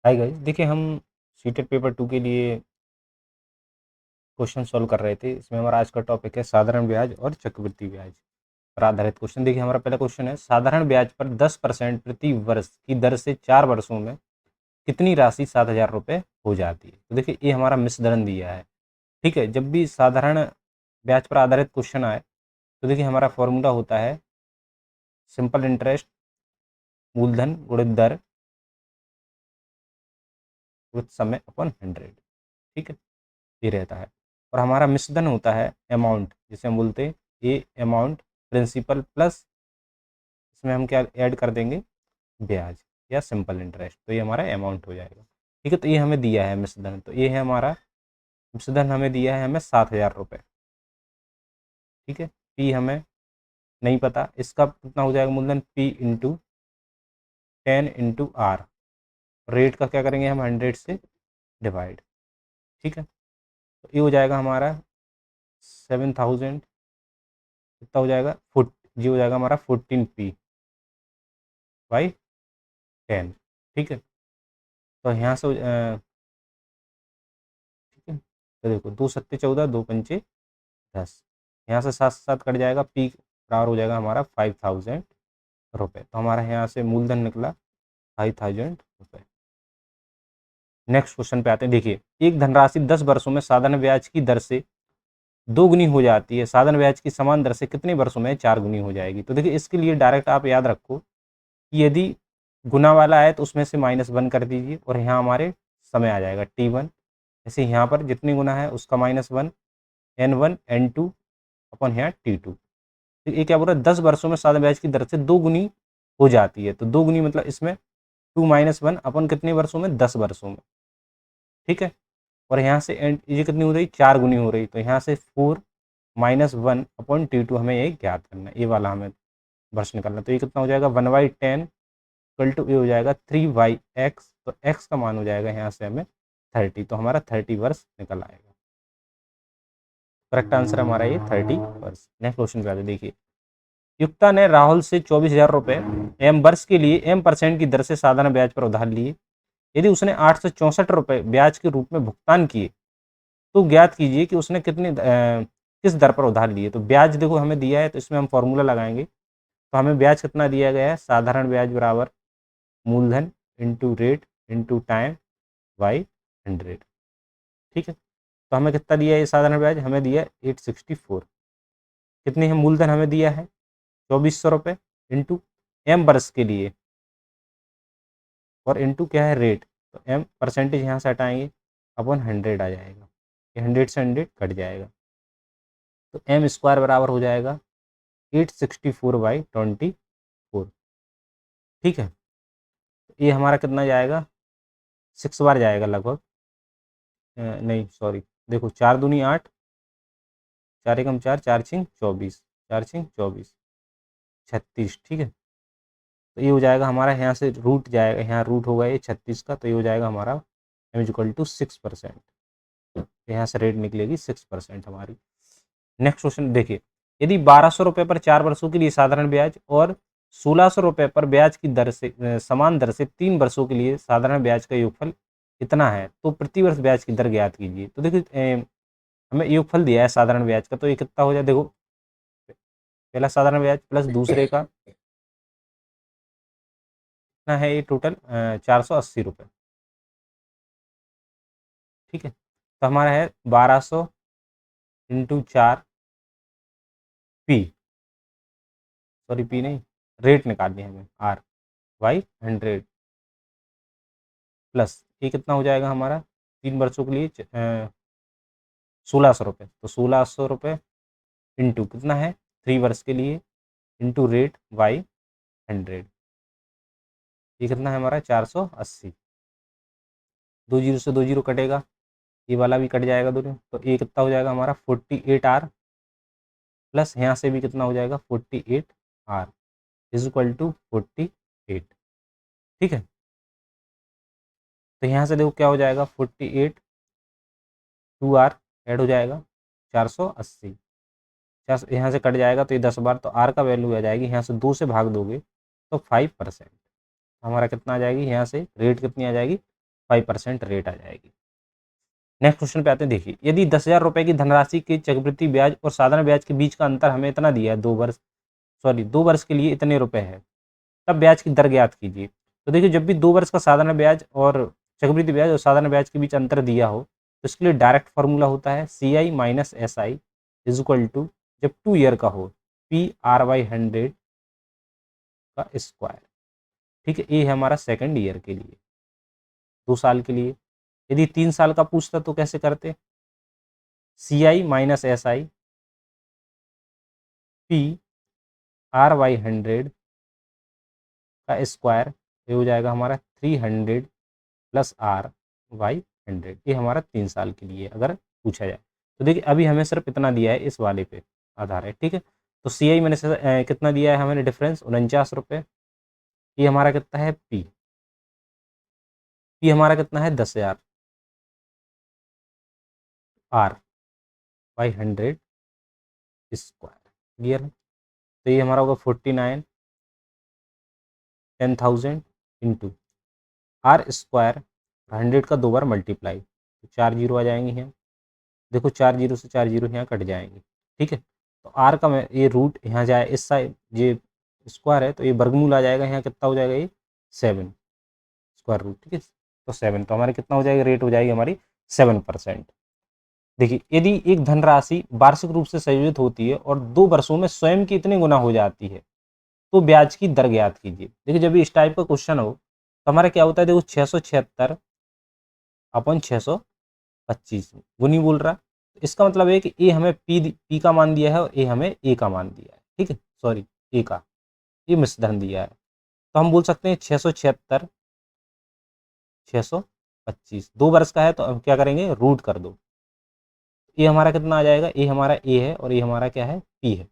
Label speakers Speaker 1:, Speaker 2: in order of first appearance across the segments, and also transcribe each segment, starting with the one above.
Speaker 1: Hi guys, देखिए हम CTET paper 2 के लिए क्वेश्चन सॉल्व कर रहे थे। इसमें हमारा आज का टॉपिक है साधारण ब्याज और चक्रवृद्धि ब्याज पर आधारित क्वेश्चन। देखिए हमारा पहला क्वेश्चन है, साधारण ब्याज पर 10% प्रति वर्ष की दर से 4 वर्षों में कितनी राशि 7,000 रुपये हो जाती है। तो देखिए ये हमारा मिश्रण दिया है। ठीक है, जब भी साधारण ब्याज पर आधारित क्वेश्चन आए तो देखिए हमारा फॉर्मूला होता है सिंपल इंटरेस्ट मूलधन गुणित दर विथ समय अपॉन 100। ठीक है, ये रहता है। और हमारा मिश्रण होता है अमाउंट, जिसे हम बोलते हैं ये अमाउंट प्रिंसिपल प्लस इसमें हम क्या ऐड कर देंगे, ब्याज या सिंपल इंटरेस्ट। तो ये हमारा अमाउंट हो जाएगा। ठीक है, तो ये हमें दिया है मिश्रण, तो ये है हमारा मिश्रण हमें दिया है हमें 7,000 रुपये। ठीक है, पी हमें नहीं पता, इसका कितना हो जाएगा मूलधन, P into 10 into R. Rate का क्या करेंगे हम, 100 से डिवाइड। ठीक है, तो ये हो जाएगा हमारा 7,000, कितना हो जाएगा, फुट जी हो जाएगा हमारा 14p/10। ठीक है, तो यहाँ से ठीक है, तो देखो 2 सत्ते 14, 2 पंचे 10, यहाँ से 7 7 कट जाएगा, पी बराबर हो जाएगा हमारा 5,000 रुपये। तो हमारा यहाँ से मूलधन निकला 5,000 रुपये। नेक्स्ट क्वेश्चन पे आते हैं। देखिए, एक धनराशि 10 वर्षों में साधारण ब्याज की दर से 2 गुनी हो जाती है, साधारण ब्याज की समान दर से कितने वर्षों में 4 गुनी हो जाएगी। तो देखिए इसके लिए डायरेक्ट आप याद रखो कि यदि गुना वाला है तो उसमें से -1 कर दीजिए और यहाँ हमारे समय आ जाएगा T1। जैसे यहाँ पर जितनी गुना है उसका -1, N1 N2 अपन यहाँ T2। तो ये क्या बोल रहा है, 10 वर्षों में साधारण ब्याज की दर से 2 गुनी हो जाती है। तो 2 गुनी मतलब इसमें 2 - 1 अपन कितने वर्षों में, 10 वर्षों में। ठीक है, और यहाँ से ये कितनी हो रही, 4 गुनी हो रही। तो यहाँ से 4 - 1/T2 हमें ये ज्ञात करना है, ये वाला हमें वर्ष निकालना। तो ये कितना हो जाएगा, 1/10 इक्वल टू ये हो जाएगा 3/x। तो x का मान हो जाएगा यहाँ से हमें 30। तो हमारा 30 वर्ष निकल आएगा। करेक्ट आंसर हमारा ये 30 वर्ष। नेक्स्ट क्वेश्चन पे आते देखिए, युक्ता ने राहुल से 24,000 रुपये एम वर्ष के लिए M% की दर से साधारण ब्याज पर उधार लिए। यदि उसने 864 रुपये ब्याज के रूप में भुगतान किए तो ज्ञात कीजिए कि उसने किस दर पर उधार लिए। तो ब्याज देखो हमें दिया है, तो इसमें हम फॉर्मूला लगाएंगे। तो हमें ब्याज कितना दिया गया है, साधारण ब्याज बराबर मूलधन into rate into time by 100। ठीक है, तो हमें कितना दिया है ये साधारण ब्याज, हमें दिया है 864। कितनी है मूलधन हमें दिया है 2,400 रुपये इंटू एम वर्ष के लिए और इंटू क्या है रेट। तो एम परसेंटेज यहाँ से हटाएंगे, अपन 100 आ जाएगा, 100 से 100 कट जाएगा। तो एम स्क्वायर बराबर हो जाएगा 864/24। ठीक है, तो ये हमारा कितना जाएगा, 6 बार जाएगा लगभग। नहीं सॉरी, देखो 4 दूनी 8, 4 एकम 4, 4 छिंग 24, 4 छिंग 24, 36। ठीक है, तो ये हो जाएगा हमारा, यहाँ से रूट जाएगा, यहाँ रूट होगा ये 36 का, तो ये हो जाएगा हमारा m = 6%। यहाँ से रेट निकलेगी 6% हमारी। नेक्स्ट क्वेश्चन देखिए, यदि 1,200 रुपये पर 4 वर्षों के लिए साधारण ब्याज और 1,600 रुपये पर ब्याज की दर से समान दर से 3 वर्षों के लिए साधारण ब्याज का योगफल कितना है, तो प्रति वर्ष ब्याज की दर ज्ञात कीजिए। तो देखिए हमें योगफल दिया है साधारण ब्याज का, तो ये कितना हो जाए, देखो पहला साधारण ब्याज प्लस दूसरे का कितना है, ये टोटल 480 रुपये। ठीक है, तो हमारा है 1200 इंटू 4 पी, सॉरी पी नहीं, रेट निकालनी है हमें R/100 प्लस ये कितना हो जाएगा हमारा 3 वर्षों के लिए 1,600 रुपये। तो 1,600 रुपये इंटू कितना है 3 वर्ष के लिए इंटू रेट/100, ये कितना है हमारा 480। 2 जीरो से 2 जीरो कटेगा, ये वाला भी कट जाएगा दोनों। तो ये कितना हो जाएगा हमारा 48R प्लस यहाँ से भी कितना हो जाएगा 48R इज इक्वल टू 48। ठीक है, तो यहाँ से देखो क्या हो जाएगा 48 2R ऐड हो जाएगा 480, यहाँ से कट जाएगा तो ये 10 बार, तो R का वैल्यू आ जाएगी, यहाँ से 2 से भाग दोगे तो 5%। हमारा कितना आ जाएगी, यहाँ से रेट कितनी आ जाएगी 5% रेट आ जाएगी। नेक्स्ट क्वेश्चन पे आते हैं, देखिए यदि 10,000 रुपये की धनराशि के चक्रवृद्धि ब्याज और साधारण ब्याज के बीच का अंतर हमें इतना दिया है 2 वर्ष के लिए इतने रुपए है, तब ब्याज की दर ज्ञात कीजिए। तो देखिए जब भी 2 वर्ष का साधारण ब्याज और चक्रवृद्धि ब्याज और साधारण ब्याज के बीच अंतर दिया हो तो इसके लिए डायरेक्ट फार्मूला होता है CI minus SI is equal to, जब 2 ईयर का हो, PR/100 का स्क्वायर। ठीक है, ये है हमारा सेकंड ईयर के लिए, 2 साल के लिए। यदि 3 साल का पूछता तो कैसे करते, CI माइनस SI PR/100 का स्क्वायर, ये हो जाएगा हमारा 300 प्लस R/100। ये हमारा 3 साल के लिए अगर पूछा जाए। तो देखिए अभी हमें सिर्फ इतना दिया है, इस वाले पे आधार है। ठीक है, तो CI मैंने कितना दिया है हमें डिफरेंस, 49 रुपये। ये हमारा कितना है पी हमारा कितना है 10,000, R/100 स्क्वायर। क्लियर है, तो ये हमारा होगा 49, 10,000 इंटू आर स्क्वायर, 100 का 2 बार मल्टीप्लाई, तो 4 जीरो आ जाएंगे यहाँ। देखो 4 जीरो से 4 जीरो यहाँ कट जाएंगे। ठीक है, तो आर का मैं ये रूट यहाँ जाए, इस साइड ये स्क्वायर है तो ये वर्गमूल आ जाएगा, यहाँ कितना हो जाएगा ये 7 स्क्वायर रूट। ठीक है, तो 7, तो हमारे कितना हो जाएगा, रेट हो जाएगी हमारी 7%। देखिए यदि एक धनराशि वार्षिक रूप से संयोजित होती है और 2 वर्षों में स्वयं की इतने गुना हो जाती है तो ब्याज की दर ज्ञात कीजिए। देखिए जब इस टाइप का क्वेश्चन हो तो हमारा क्या होता है, देखो 676 अपन 625 गुनी बोल रहा है, तो इसका मतलब है कि ए हमें पी का मान दिया है और ए हमें ए का मान दिया है। ठीक है, सॉरी ए का ये मिश्रधन दिया है, तो हम बोल सकते हैं 676 625 2 वर्ष का है, तो हम क्या करेंगे, रूट कर दो। ये हमारा कितना आ जाएगा, ए हमारा ए है और ये हमारा क्या है, पी है।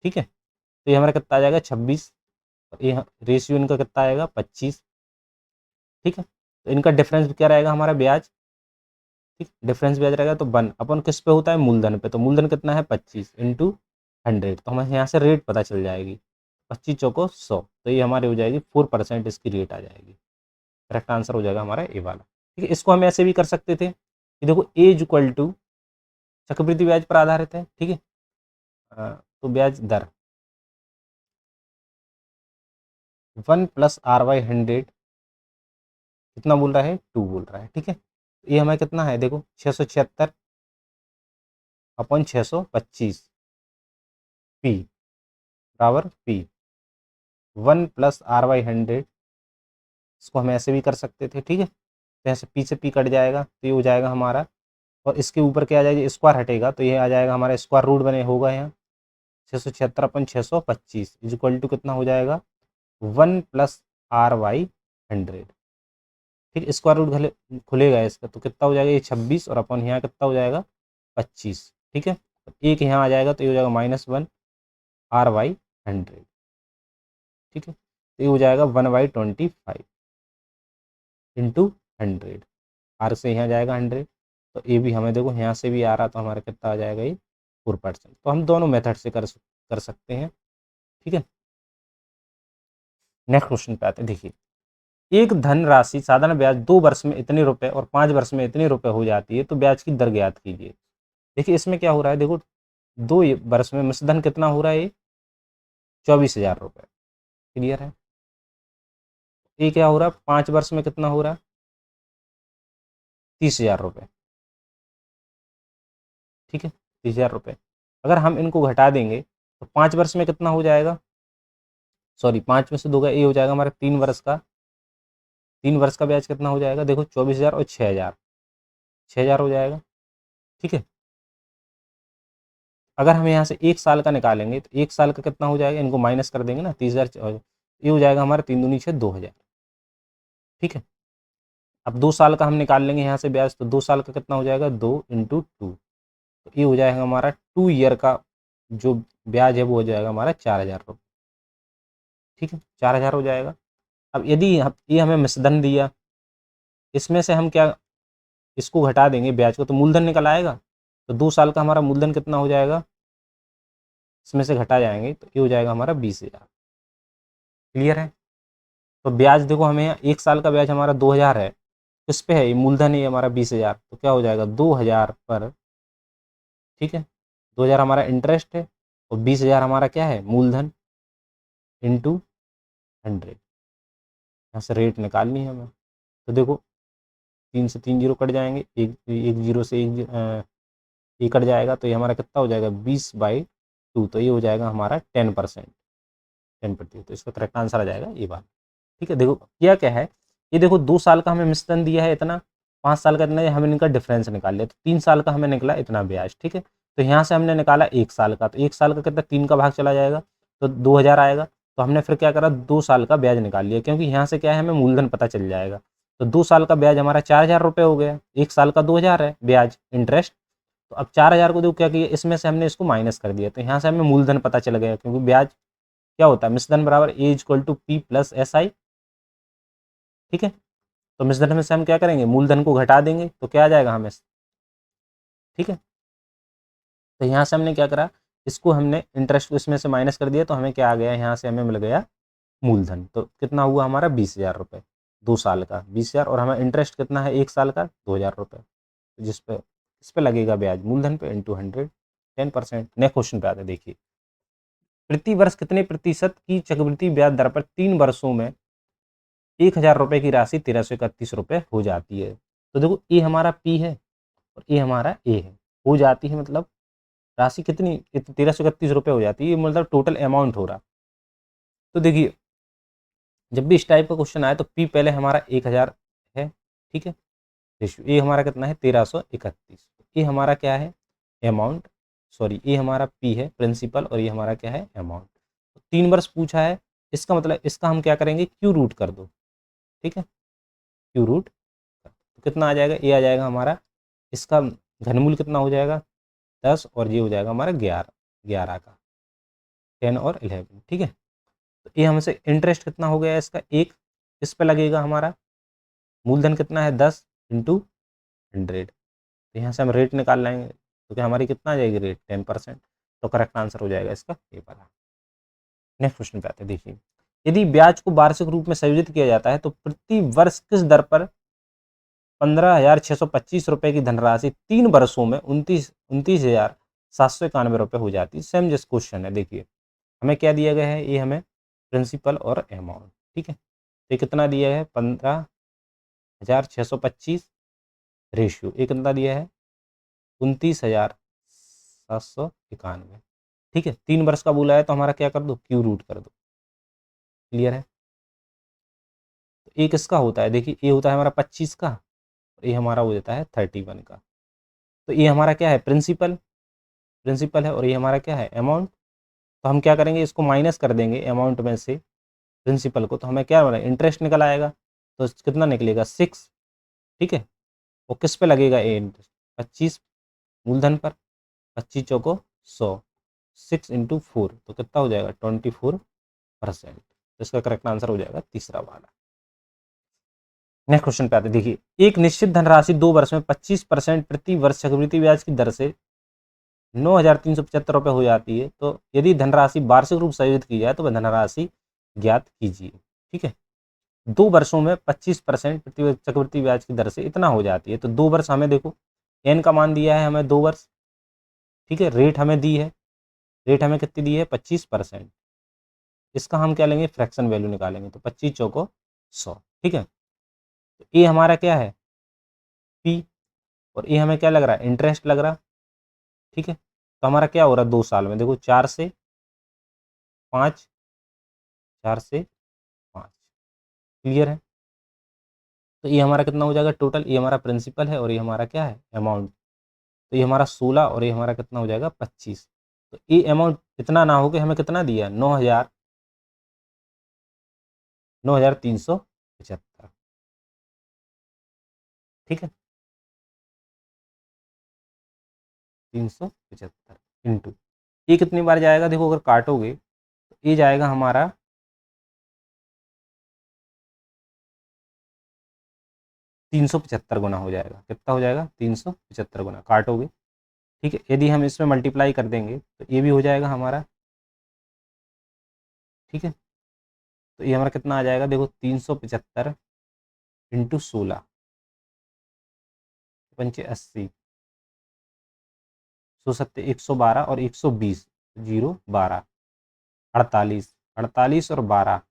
Speaker 1: ठीक है, तो ये हमारा कितना आ जाएगा 26 और ये रेशियो इनका कितना आएगा 25। ठीक है, तो इनका डिफरेंस क्या रहेगा, हमारा ब्याज। ठीक, डिफरेंस ब्याज रहेगा तो 1 अपन किस पे होता है, मूलधन पे, तो मूलधन कितना है 25 इंटू 100, तो हमें यहाँ से रेट पता चल जाएगी, 25 चौको 100, तो ये हमारी हो जाएगी 4% इसकी रेट आ जाएगी। करेक्ट आंसर हो जाएगा हमारा ए वाला। ठीक है, इसको हम ऐसे भी कर सकते थे कि देखो ए इज इक्वल टू चक्रवृद्धि ब्याज पर आधारित है। ठीक है, तो ब्याज दर 1 प्लस R/100 कितना बोल रहा है, 2 बोल रहा है। ठीक है, ये हमें कितना है, देखो 676 अपन 625 पी बराबर पी 1 प्लस R/100, इसको हम ऐसे भी कर सकते थे। ठीक है, तो ऐसे पी से पी कट जाएगा तो ये हो जाएगा हमारा, और इसके ऊपर क्या आ जाएगा, स्क्वायर हटेगा तो ये आ जाएगा हमारा स्क्वायर रूट बने होगा यहाँ 676 अपन 625 इज इक्वल टू कितना हो जाएगा 1 प्लस R/100। ठीक, स्क्वायर रूट खुलेगा इसका तो कितना हो जाएगा ये 26 और अपन यहाँ कितना हो जाएगा 25। ठीक है, एक यहाँ आ जाएगा तो ये हो जाएगा -1 R/100। ठीक है, तो ये हो जाएगा 1/25 इंटू 100, आर से यहाँ जाएगा 100, तो ये भी हमें देखो यहाँ से भी आ रहा तो हमारा कितना आ जाएगा ये 4%। तो हम दोनों मेथड से कर सकते हैं। ठीक है, नेक्स्ट क्वेश्चन पे आते हैं, देखिए एक धन राशि साधारण ब्याज 2 वर्ष में इतने रुपए और 5 वर्ष में इतने रुपए हो जाती है तो ब्याज की दर ज्ञात कीजिए। देखिए इसमें क्या हो रहा है, देखो 2 वर्ष में मिश्रधन कितना हो रहा है, 24,000 रुपये। क्लियर है, ये क्या हो रहा है, 5 वर्ष में कितना हो रहा है, 30,000 रुपये। ठीक है, 30,000 रुपये अगर हम इनको घटा देंगे तो 5 वर्ष में कितना हो जाएगा, सॉरी 5 में से 2 का ये हो जाएगा हमारा 3 वर्ष का, 3 वर्ष का ब्याज कितना हो जाएगा, देखो 24,000 और 6,000, 6,000 हो जाएगा। ठीक है, अगर हम यहाँ से 1 साल का निकालेंगे तो 1 साल का कितना हो जाएगा, इनको माइनस कर देंगे ना, 30,000 ये हो जाएगा हमारा 3 दूनी 6 2,000। ठीक है, अब 2 साल का हम निकाल लेंगे यहाँ से ब्याज, तो 2 साल का कितना हो जाएगा 2 इंटू 2, तो ये हो जाएगा हमारा 2 ईयर का जो ब्याज है वो हो जाएगा हमारा 4,000 रुपये। ठीक है, 4,000 हो जाएगा। अब यदि ये हमें मिश्रधन दिया, इसमें से हम क्या इसको घटा देंगे ब्याज को तो मूलधन निकल आएगा, तो 2 साल का हमारा मूलधन कितना हो जाएगा, इसमें से घटा जाएंगे तो ये हो जाएगा हमारा 20,000। क्लियर है, तो ब्याज देखो हमें 1 साल का ब्याज हमारा 2,000 है, किस पे है, ये मूलधन है हमारा 20,000, तो क्या हो जाएगा 2,000 पर, ठीक है, 2,000 हमारा इंटरेस्ट है और 20,000 हमारा क्या है मूलधन, इंटू 100। यहाँ से रेट निकालनी है हमें। तो देखो 3 से 3 जीरो कट जाएंगे, एक एक जीरो से ये कट जाएगा, तो ये हमारा कितना हो जाएगा 20/2, तो ये हो जाएगा हमारा 10%, 10%। तो इसका करेक्ट आंसर आ जाएगा ये बात। ठीक है, देखो किया क्या है, ये देखो 2 साल का हमें मिश्रण दिया है इतना, 5 साल का इतना, हमें इनका डिफरेंस निकाल लिया, तो 3 साल का हमें निकला इतना ब्याज। ठीक है, तो यहाँ से हमने निकाला 1 साल का, तो 1 साल का कितना, 3 का भाग चला जाएगा तो 2,000 आएगा। तो हमने फिर क्या करा, 2 साल का ब्याज निकाल लिया, क्योंकि यहाँ से क्या है हमें मूलधन पता चल जाएगा। तो 2 साल का ब्याज हमारा 4,000 रुपये हो गया, 1 साल का 2,000 है ब्याज इंटरेस्ट। तो अब 4,000 को देखो क्या किया, इसमें से हमने इसको माइनस कर दिया, तो यहाँ से हमें मूलधन पता चल गया, क्योंकि ब्याज क्या होता है, मिश्रधन बराबर A equal to P plus S I. ठीक है, तो मिश्रधन में से हम क्या करेंगे, मूलधन को घटा देंगे, तो क्या आ जाएगा हमें। ठीक है, तो यहाँ से हमने क्या करा, इसको हमने इंटरेस्ट को इसमें से माइनस कर दिया, तो हमें क्या आ गया, यहाँ से हमें मिल गया मूलधन। तो कितना हुआ हमारा 20,000 रुपये, 2 साल का 20,000, और हमें इंटरेस्ट कितना है 1 साल का 2,000 रुपये, तो इस पे लगेगा ब्याज मूलधन पे इंटू 100, 10%। नेक्स्ट क्वेश्चन पे आते हैं, देखिए प्रति वर्ष कितने प्रतिशत की चक्रवृद्धि ब्याज दर पर 3 वर्षों में 1,000 रुपये की राशि 1,331 रुपये हो जाती है। तो देखो ये हमारा पी है और ये हमारा ए है, हो जाती है मतलब राशि कितनी, 1,331 रुपये हो जाती है, मतलब टोटल अमाउंट हो रहा। तो देखिए जब भी इस टाइप का क्वेश्चन आए तो पी पहले हमारा 1,000 है, ठीक है, रेशियो ए हमारा कितना है 1,331, ये हमारा क्या है अमाउंट, सॉरी ये हमारा पी है प्रिंसिपल, और ये हमारा क्या है अमाउंट। 3 वर्ष पूछा है, इसका मतलब इसका हम क्या करेंगे, क्यू रूट कर दो। ठीक है, क्यू रूट तो कितना आ जाएगा, ये आ जाएगा हमारा, इसका घनमूल कितना हो जाएगा 10, और ये हो जाएगा हमारा 11, 11 का 10 और 11। ठीक है, तो ये हमसे इंटरेस्ट कितना हो गया इसका 1, इस पे लगेगा हमारा मूलधन कितना है 10 इंटू 100। तो यहाँ से हम रेट निकाल लेंगे, तो क्या हमारी कितना आ जाएगी रेट 10%। तो करेक्ट आंसर हो जाएगा इसका ये वाला। नेक्स्ट क्वेश्चन पे आते हैं, देखिए यदि ब्याज को वार्षिक रूप में संयोजित किया जाता है तो प्रति वर्ष किस दर पर 15,625 रुपये की धनराशि 3 वर्षों में 29,791 रुपये हो जाती है। सेम जिस क्वेश्चन है, देखिए हमें क्या दिया गया है, ये हमें प्रिंसिपल और अमाउंट। ठीक है, तो ये कितना दिया है 15,625, रेशियो ये कितना दिया है 29,791। ठीक है, 3 वर्ष का बोला है, तो हमारा क्या कर दो, क्यू रूट कर दो। क्लियर है, तो ये किसका होता है, देखिए ये होता है हमारा 25 का, और ये हमारा हो जाता है 31 का। तो ये हमारा क्या है प्रिंसिपल, प्रिंसिपल है, और ये हमारा क्या है अमाउंट। तो हम क्या करेंगे, इसको माइनस कर देंगे अमाउंट में से प्रिंसिपल को, तो हमें क्या बना इंटरेस्ट निकल आएगा, तो कितना निकलेगा 6। ठीक है, वो किस पे लगेगा ए इंटरेस्ट 25 मूलधन पर, 25 चौको 100, 6 इंटू 4, तो कितना हो जाएगा 24%। तो इसका करेक्ट आंसर हो जाएगा तीसरा वाला। नेक्स्ट क्वेश्चन पे आते हैं, देखिए एक निश्चित धनराशि 2 वर्ष में 25% प्रति वर्ष चक्रवृद्धि ब्याज की दर से 9,375 रुपये हो जाती है। तो यदि धनराशि वार्षिक रूप से संयोजित की जाए तो वह धनराशि ज्ञात कीजिए। ठीक है, 2 वर्षों में 25% प्रति चक्रवृद्धि ब्याज की दर से इतना हो जाती है। तो 2 वर्ष हमें देखो एन का मान दिया है हमें 2 वर्ष। ठीक है, रेट हमें दी है, रेट हमें कितनी दी है 25%। इसका हम क्या लेंगे फ्रैक्शन वैल्यू निकालेंगे, तो 25 चौको 100। ठीक है, तो ये हमारा क्या है पी, और ये हमें क्या लग रहा है इंटरेस्ट लग रहा। ठीक है, तो हमारा क्या हो रहा है 2 साल में, देखो 4 से 5, 4 से 5। क्लियर है, तो ये हमारा कितना हो जाएगा टोटल, ये हमारा प्रिंसिपल है और ये हमारा क्या है अमाउंट। तो ये हमारा 16, और ये हमारा कितना हो जाएगा 25। तो ये अमाउंट इतना ना हो कि हमें कितना दिया 9,375। ठीक है, 375 इंटू ये कितनी बार जाएगा, देखो अगर काटोगे तो ये जाएगा हमारा 375 गुना हो जाएगा। कितना हो जाएगा 375 गुना काटोगे। ठीक है, यदि हम इसमें मल्टीप्लाई कर देंगे तो ये भी हो जाएगा हमारा। ठीक है, तो ये हमारा कितना आ जाएगा देखो 375 इंटू 16, पंचे 80, 170 112 और 120, 0 12, 48, 48 और 12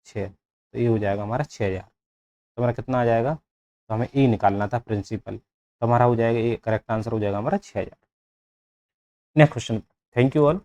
Speaker 1: 6, तो ये हो जाएगा हमारा 6000। तो हमारा कितना आ जाएगा, तो हमें ई निकालना था प्रिंसिपल, तो हमारा हो जाएगा ये करेक्ट आंसर हो जाएगा हमारा 6000। Next question. Thank you all.